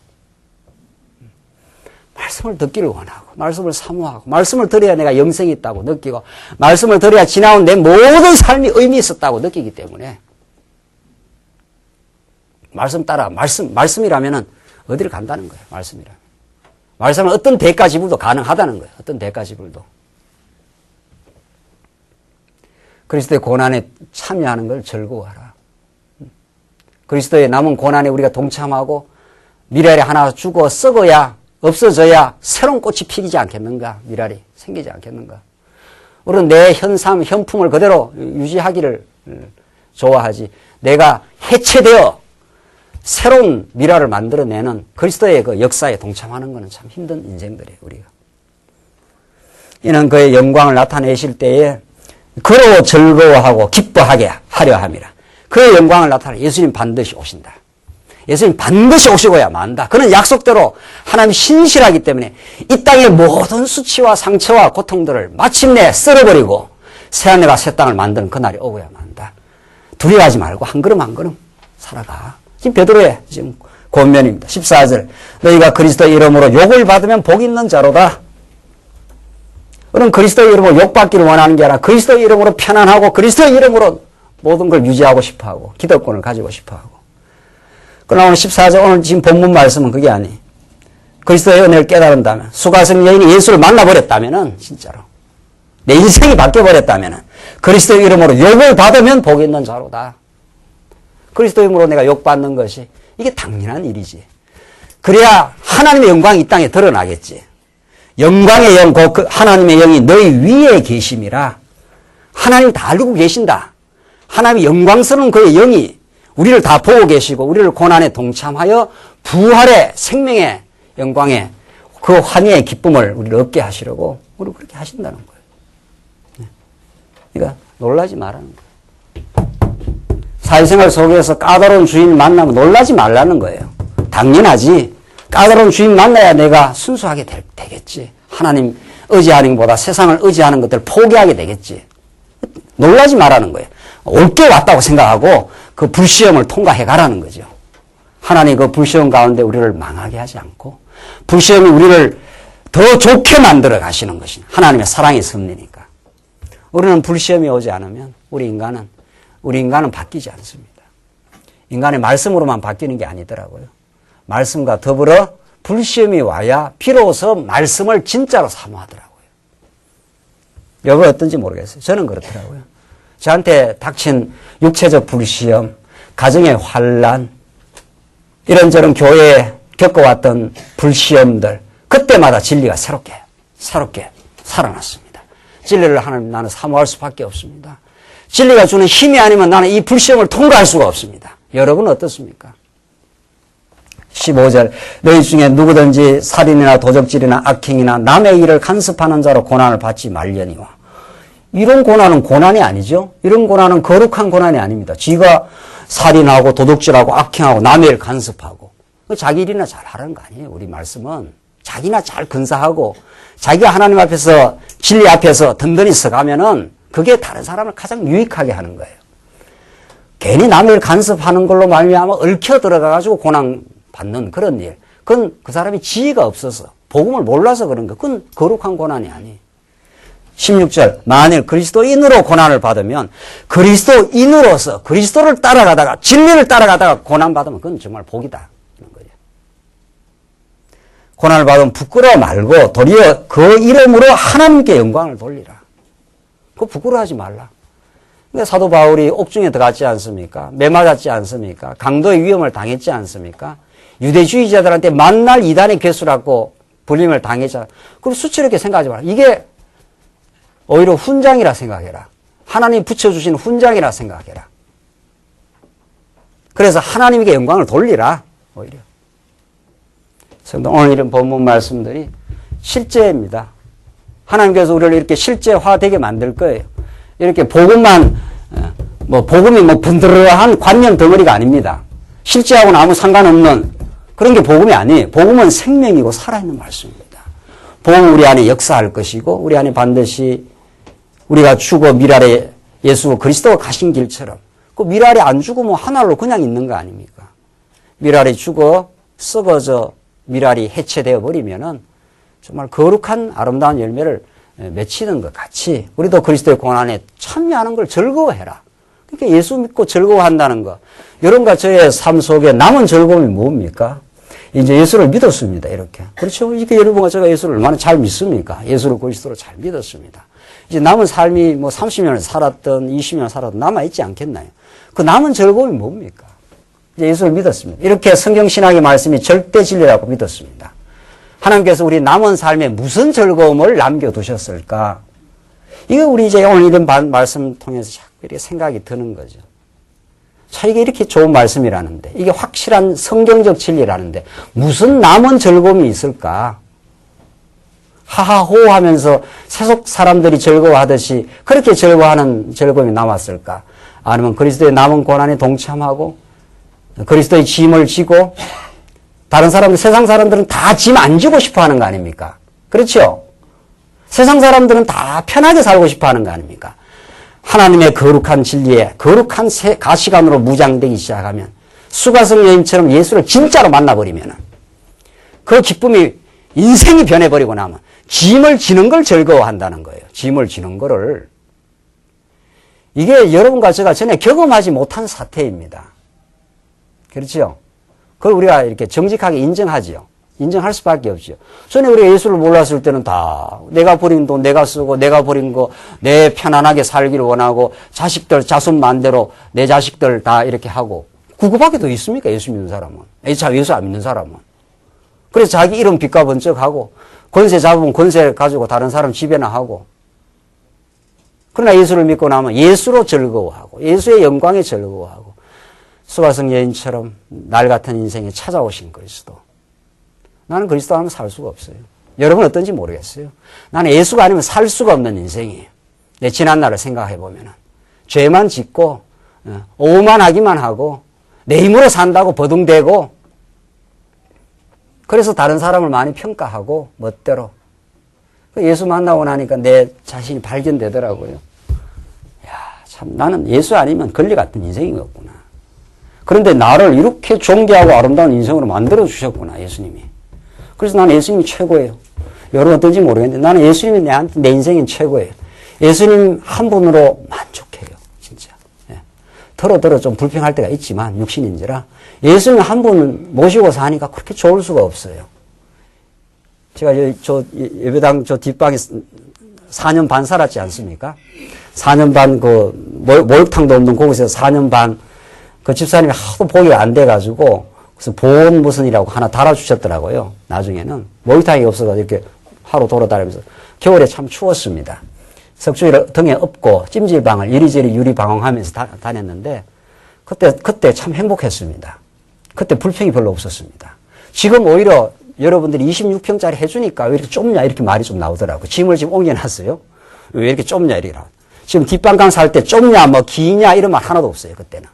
말씀을 듣기를 원하고, 말씀을 사모하고, 말씀을 들어야 내가 영생이 있다고 느끼고, 말씀을 들어야 지나온 내 모든 삶이 의미 있었다고 느끼기 때문에, 말씀 따라, 말씀이라면은 어디를 간다는 거예요, 말씀이라면. 말씀은 어떤 대가 지불도 가능하다는 거예요, 어떤 대가 지불도. 그리스도의 고난에 참여하는 걸 즐거워하라. 그리스도의 남은 고난에 우리가 동참하고, 미랄이 하나 죽어 썩어야, 없어져야 새로운 꽃이 피지 않겠는가? 미랄이 생기지 않겠는가? 우리는 내 현삼, 현품을 그대로 유지하기를 좋아하지. 내가 해체되어 새로운 미랄을 만들어내는 그리스도의 그 역사에 동참하는 것은 참 힘든 인생들이에요, 우리가. 이는 그의 영광을 나타내실 때에 그로 즐거워하고 기뻐하게 하려 함이라. 그의 영광을 나타내 예수님 반드시 오신다. 예수님 반드시 오시고야 만다. 그는 약속대로 하나님이 신실하기 때문에 이 땅의 모든 수치와 상처와 고통들을 마침내 쓸어버리고 새하늘과 새 땅을 만드는 그날이 오고야 만다. 두려워하지 말고 한 걸음 한 걸음 살아가. 지금 베드로의 지금 권면입니다. 14절 너희가 그리스도의 이름으로 욕을 받으면 복 있는 자로다. 그럼 그리스도의 이름으로 욕받기를 원하는 게 아니라 그리스도의 이름으로 편안하고 그리스도의 이름으로 모든 걸 유지하고 싶어하고 기득권을 가지고 싶어하고. 그러나 오늘 14절 오늘 지금 본문 말씀은 그게 아니. 그리스도의 은혜를 깨달은다면 수가성 여인이 예수를 만나버렸다면은 진짜로 내 인생이 바뀌어버렸다면은 그리스도의 이름으로 욕을 받으면 복 있는 자로다. 그리스도의 이름으로 내가 욕받는 것이 이게 당연한 일이지. 그래야 하나님의 영광이 이 땅에 드러나겠지. 영광의 영, 그 하나님의 영이 너희 위에 계심이라. 하나님이 다 알고 계신다. 하나님의 영광스러운 그의 영이 우리를 다 보고 계시고 우리를 고난에 동참하여 부활의 생명의 영광의 그 환희의 기쁨을 우리를 얻게 하시려고 우리 그렇게 하신다는 거예요. 그러니까 놀라지 말라는 거예요. 사회생활 속에서 까다로운 주인 만나면 놀라지 말라는 거예요. 당연하지. 까다로운 주인 만나야 내가 순수하게 되겠지. 하나님 의지하는 것보다 세상을 의지하는 것들을 포기하게 되겠지. 놀라지 말라는 거예요. 옳게 왔다고 생각하고 그 불시험을 통과해 가라는 거죠. 하나님 그 불시험 가운데 우리를 망하게 하지 않고 불시험이 우리를 더 좋게 만들어 가시는 것이 하나님의 사랑의 섭리니까. 우리는 불시험이 오지 않으면 우리 인간은 바뀌지 않습니다. 인간의 말씀으로만 바뀌는 게 아니더라고요. 말씀과 더불어 불시험이 와야 비로소 말씀을 진짜로 사모하더라고요. 여러분 어떤지 모르겠어요. 저는 그렇더라고요. 저한테 닥친 육체적 불시험, 가정의 환란, 이런저런 교회에 겪어왔던 불시험들, 그때마다 진리가 새롭게 살아났습니다. 진리를 하나님 나는 사모할 수밖에 없습니다. 진리가 주는 힘이 아니면 나는 이 불시험을 통과할 수가 없습니다. 여러분은 어떻습니까? 15절 너희 중에 누구든지 살인이나 도적질이나 악행이나 남의 일을 간섭하는 자로 고난을 받지 말려니와. 이런 고난은 고난이 아니죠. 이런 고난은 거룩한 고난이 아닙니다. 쥐가 살인하고 도둑질하고 악행하고 남의 일을 간섭하고 자기 일이나 잘 하라는 거 아니에요. 우리 말씀은 자기나 잘 근사하고 자기가 하나님 앞에서 진리 앞에서 든든히 서가면은 그게 다른 사람을 가장 유익하게 하는 거예요. 괜히 남을 간섭하는 걸로 말미암아 얽혀 들어가가지고 고난 받는 그런 일. 그건 그 사람이 지혜가 없어서 복음을 몰라서 그런 거. 그건 거룩한 고난이 아니에요. 16절 만일 그리스도인으로 고난을 받으면 그리스도인으로서 그리스도를 따라가다가 진리를 따라가다가 고난받으면 그건 정말 복이다. 그런 거예요. 고난을 받으면 부끄러워 말고 도리어 그 이름으로 하나님께 영광을 돌리라. 그거 부끄러워하지 말라. 근데 사도 바울이 옥중에 들어갔지 않습니까? 매 맞았지 않습니까? 강도의 위험을 당했지 않습니까? 유대주의자들한테 만날 이단의 괴수라고 불림을 당했잖아. 그럼 수치롭게 생각하지 마라. 이게 오히려 훈장이라 생각해라. 하나님이 붙여주신 훈장이라 생각해라. 그래서 하나님에게 영광을 돌리라. 오히려. 성도 오늘 이런 본문 말씀들이 실제입니다. 하나님께서 우리를 이렇게 실제화되게 만들 거예요. 이렇게 복음만 복음이 분들어한 관념 덩어리가 아닙니다. 실제하고는 아무 상관없는 그런 게 복음이 아니에요. 복음은 생명이고 살아있는 말씀입니다. 복음은 우리 안에 역사할 것이고 우리 안에 반드시 우리가 죽어 미랄에 예수 그리스도가 가신 길처럼 그 미랄이 안 죽으면 하늘로 그냥 있는 거 아닙니까? 미랄이 죽어 썩어져 미랄이 해체되어 버리면은 정말 거룩한 아름다운 열매를 맺히는 것 같이 우리도 그리스도의 고난에 참여하는 걸 즐거워해라. 그러니까 예수 믿고 즐거워한다는 거. 여러분과 저의 삶 속에 남은 즐거움이 뭡니까? 이제 예수를 믿었습니다. 이렇게. 그렇죠? 이렇게 여러분과 제가 예수를 얼마나 잘 믿습니까? 예수를 그리스도로 잘 믿었습니다. 이제 남은 삶이 30년을 살았던 20년 살았던 남아있지 않겠나요? 그 남은 즐거움이 뭡니까? 이제 예수를 믿었습니다. 이렇게 성경신학의 말씀이 절대 진리라고 믿었습니다. 하나님께서 우리 남은 삶에 무슨 즐거움을 남겨두셨을까? 이거 우리 이제 오늘 이런 말씀 통해서 자꾸 이렇게 생각이 드는 거죠. 자, 이게 이렇게 좋은 말씀이라는데, 이게 확실한 성경적 진리라는데, 무슨 남은 즐거움이 있을까? 하하호 하면서 세속 사람들이 즐거워하듯이 그렇게 즐거워하는 즐거움이 남았을까? 아니면 그리스도의 남은 고난에 동참하고, 그리스도의 짐을 지고, 다른 사람들, 세상 사람들은 다 짐 안 지고 싶어 하는 거 아닙니까? 그렇죠? 세상 사람들은 다 편하게 살고 싶어 하는 거 아닙니까? 하나님의 거룩한 진리에 거룩한 가시관으로 무장되기 시작하면 수가성 여인처럼 예수를 진짜로 만나버리면 그 기쁨이 인생이 변해버리고 나면 짐을 지는 걸 즐거워한다는 거예요. 짐을 지는 거를. 이게 여러분과 제가 전에 경험하지 못한 사태입니다. 그렇죠? 그걸 우리가 이렇게 정직하게 인정하지요. 인정할 수밖에 없죠. 전에 우리가 예수를 몰랐을 때는 다 내가 버린 돈 내가 쓰고 내가 버린 거 내 편안하게 살기를 원하고 자식들 자손 마음대로 내 자식들 다 이렇게 하고 그거밖에 더 있습니까? 예수 믿는 사람은. 예수 안 믿는 사람은. 그래서 자기 이름 빚과 번쩍하고 권세 잡으면 권세 가지고 다른 사람 지배나 하고 그러나 예수를 믿고 나면 예수로 즐거워하고 예수의 영광에 즐거워하고 수가성 여인처럼 날 같은 인생에 찾아오신 그리스도. 나는 그리스도 아니면 살 수가 없어요. 여러분 어떤지 모르겠어요. 나는 예수가 아니면 살 수가 없는 인생이에요. 내 지난 날을 생각해 보면은 죄만 짓고 오만하기만 하고 내 힘으로 산다고 버둥대고 그래서 다른 사람을 많이 평가하고 멋대로 예수 만나고 나니까 내 자신이 발견되더라고요. 야, 참 나는 예수 아니면 걸리 같은 인생이었구나. 그런데 나를 이렇게 존귀하고 아름다운 인생으로 만들어 주셨구나, 예수님이. 그래서 나는 예수님이 최고예요. 여러분 어떤지 모르겠는데 나는 예수님이 내 인생은 최고예요. 예수님 한 분으로 만족해요. 진짜. 예. 더러 좀 불평할 때가 있지만 육신인지라 예수님 한 분 모시고 사니까 그렇게 좋을 수가 없어요. 제가 저 예배당 저 뒷방에 4년 반 살았지 않습니까? 4년 반 그 목욕탕도 없는 곳에서 4년 반 그 집사님이 하도 보기가 안 돼가지고 그래서 보온 무슨이라고 하나 달아주셨더라고요. 나중에는 목욕탕이 없어서 이렇게 하루 돌아다니면서 겨울에 참 추웠습니다. 석주를 등에 엎고 찜질방을 이리저리 유리방황하면서 다녔는데 그때 참 행복했습니다. 그때 불평이 별로 없었습니다. 지금 오히려 여러분들이 26평짜리 해주니까 왜 이렇게 좁냐 이렇게 말이 좀 나오더라고요. 짐을 지금 옮겨놨어요. 왜 이렇게 좁냐 이렇게 나와요. 지금 뒷방강 살 때 좁냐 뭐 기냐 이런 말 하나도 없어요. 그때는.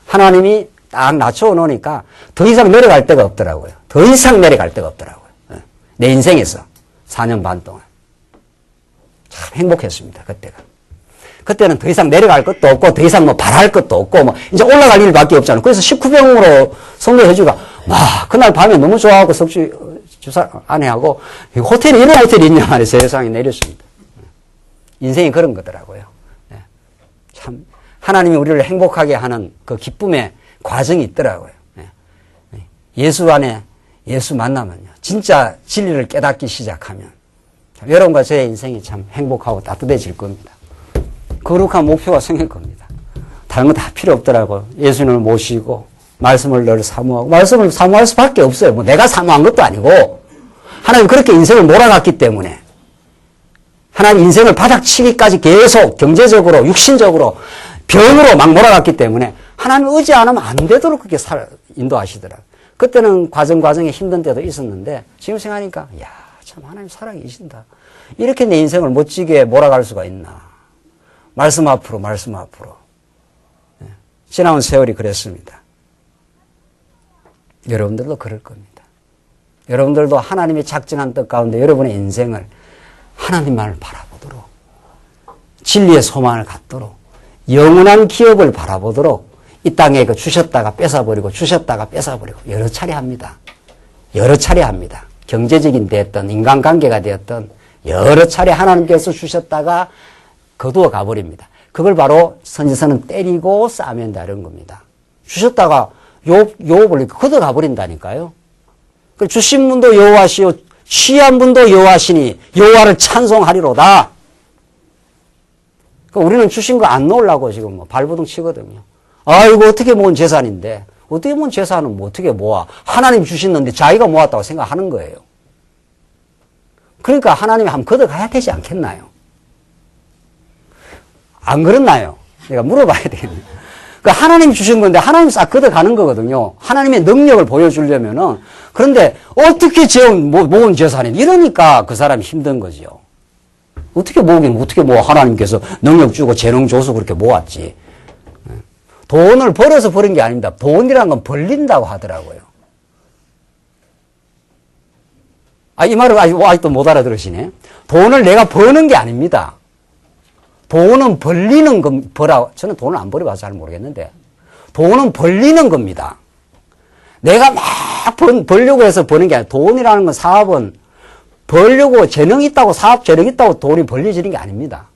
하나님이 딱 낮춰 놓으니까 더 이상 내려갈 데가 없더라고요. 더 이상 내려갈 데가 없더라고요. 내 인생에서 4년 반 동안. 참 행복했습니다. 그때가. 그때는 더 이상 내려갈 것도 없고 더 이상 뭐 바랄 것도 없고 뭐 이제 올라갈 일밖에 없잖아요. 그래서 19병으로 성도해주가 와 그날 밤에 너무 좋아하고 석주 주사 아내하고 호텔에 이런 호텔이 있냐 말이에요. 세상에 내렸습니다. 인생이 그런 거더라고요. 참 하나님이 우리를 행복하게 하는 그 기쁨의 과정이 있더라고요. 예수 안에 예수 만나면요. 진짜 진리를 깨닫기 시작하면 여러분과 저의 인생이 참 행복하고 따뜻해질 겁니다. 거룩한 목표가 생길 겁니다. 다른 거 다 필요 없더라고요. 예수님을 모시고 말씀을 늘 사모하고 말씀을 사모할 수밖에 없어요. 뭐 내가 사모한 것도 아니고 하나님 그렇게 인생을 몰아갔기 때문에 하나님 인생을 바닥치기까지 계속 경제적으로 육신적으로 병으로 막 몰아갔기 때문에 하나님 의지 안 하면 안 되도록 그렇게 인도하시더라고요. 그때는 과정에 힘든 때도 있었는데 지금 생각하니까 야, 참 하나님 살아계신다. 이렇게 내 인생을 멋지게 몰아갈 수가 있나. 말씀 앞으로 지나온 세월이 그랬습니다. 여러분들도 그럴 겁니다. 여러분들도 하나님의 작정한 뜻 가운데 여러분의 인생을 하나님만을 바라보도록 진리의 소망을 갖도록 영원한 기업을 바라보도록 이 땅에 그 주셨다가 뺏어버리고 여러 차례 합니다. 여러 차례 합니다. 경제적인 되었던 인간관계가 되었던 여러 차례 하나님께서 주셨다가 거두어 가버립니다. 그걸 바로 선지서는 때리고 싸맨다는 겁니다. 주셨다가 요업을 거두어 가버린다니까요. 주신 분도 여호와시요 취한 분도 여호와시니 여호와를 찬송하리로다. 우리는 주신 거 안 놓으려고 지금 뭐 발버둥 치거든요. 아이고 어떻게 모은 재산인데 어떻게 모은 재산은 뭐 어떻게 모아. 하나님 주시는데 자기가 모았다고 생각하는 거예요. 그러니까 하나님이 한번 걷어가야 되지 않겠나요? 안 그렇나요? 내가 물어봐야 되겠네요. 그러니까 하나님이 주신 건데 하나님 싹 걷어가는 거거든요. 하나님의 능력을 보여주려면은. 그런데 어떻게 모은 재산이 이러니까 그 사람이 힘든 거죠. 어떻게 모아. 하나님께서 능력 주고 재능 줘서 그렇게 모았지. 돈을 벌어서 버는 게 아닙니다. 돈이라는 건 벌린다고 하더라고요. 이 말을 아직도 못 알아들으시네. 돈을 내가 버는 게 아닙니다. 돈은 벌리는 저는 돈을 안 벌어봐서 잘 모르겠는데, 돈은 벌리는 겁니다. 내가 막 벌려고 해서 버는 게 아니라, 돈이라는 건 사업은 벌려고 재능이 있다고, 사업 재능이 있다고 돈이 벌려지는 게 아닙니다.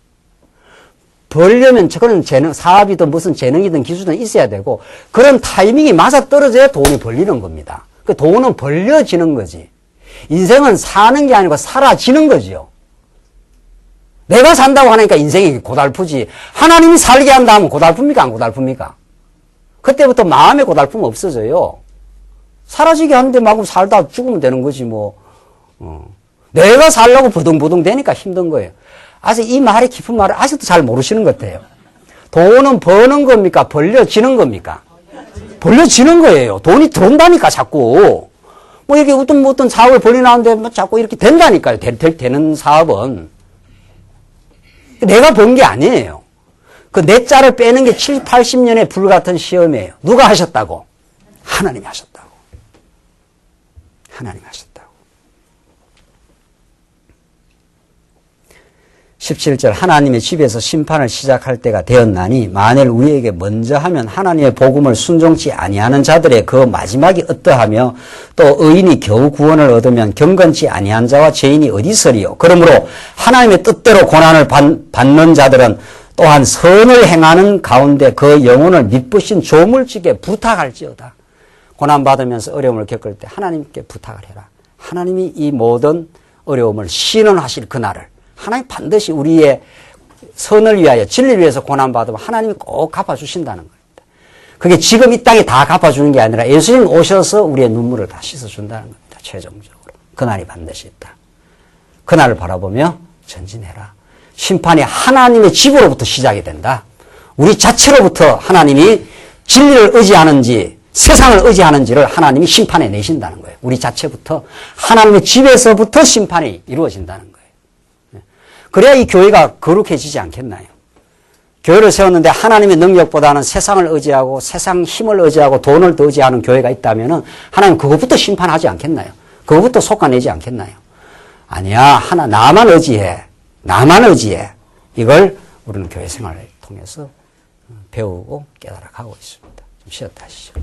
벌려면 그런 재능, 사업이든 무슨 재능이든 기술이든 있어야 되고, 그런 타이밍이 맞아 떨어져야 돈이 벌리는 겁니다. 그 돈은 벌려지는 거지. 인생은 사는 게 아니고 사라지는 거지요. 내가 산다고 하니까 인생이 고달프지. 하나님이 살게 한다 하면 고달픕니까? 안 고달픕니까? 그때부터 마음의 고달픔은 없어져요. 사라지게 하는데 막 살다 죽으면 되는 거지 뭐. 내가 살려고 부둥부둥 되니까 힘든 거예요. 아직 이 말의 깊은 말을 아직도 잘 모르시는 것 같아요. 돈은 버는 겁니까? 벌려지는 겁니까? 벌려지는 거예요. 돈이 들어온다니까 자꾸. 뭐 이게 어떤 사업을 벌려나오는데 뭐 자꾸 이렇게 된다니까요. 되는 사업은. 내가 번 게 아니에요. 그 내 짤을 빼는 게 70, 80년의 불같은 시험이에요. 누가 하셨다고? 하나님이 하셨다고. 하나님이 하셨다고. 17절 하나님의 집에서 심판을 시작할 때가 되었나니 만일 우리에게 먼저 하면 하나님의 복음을 순종치 아니하는 자들의 그 마지막이 어떠하며 또 의인이 겨우 구원을 얻으면 경건치 아니한 자와 죄인이 어디 있으리요. 그러므로 하나님의 뜻대로 고난을 받는 자들은 또한 선을 행하는 가운데 그 영혼을 미쁘신 조물주께 부탁할지어다. 고난받으면서 어려움을 겪을 때 하나님께 부탁을 해라. 하나님이 이 모든 어려움을 신원하실 그날을 하나님 반드시 우리의 선을 위하여 진리를 위해서 고난받으면 하나님이 꼭 갚아주신다는 겁니다. 그게 지금 이 땅에 다 갚아주는 게 아니라 예수님 오셔서 우리의 눈물을 다 씻어준다는 겁니다. 최종적으로. 그날이 반드시 있다. 그날을 바라보며 전진해라. 심판이 하나님의 집으로부터 시작이 된다. 우리 자체로부터 하나님이 진리를 의지하는지 세상을 의지하는지를 하나님이 심판해 내신다는 거예요. 우리 자체부터 하나님의 집에서부터 심판이 이루어진다는 거예요. 그래야 이 교회가 거룩해지지 않겠나요? 교회를 세웠는데 하나님의 능력보다는 세상을 의지하고 세상 힘을 의지하고 돈을 더 의지하는 교회가 있다면 하나님 그것부터 심판하지 않겠나요? 그것부터 솎아내지 않겠나요? 아니야. 나만 의지해. 나만 의지해. 이걸 우리는 교회 생활을 통해서 배우고 깨달아 가고 있습니다. 좀 쉬었다 하시죠.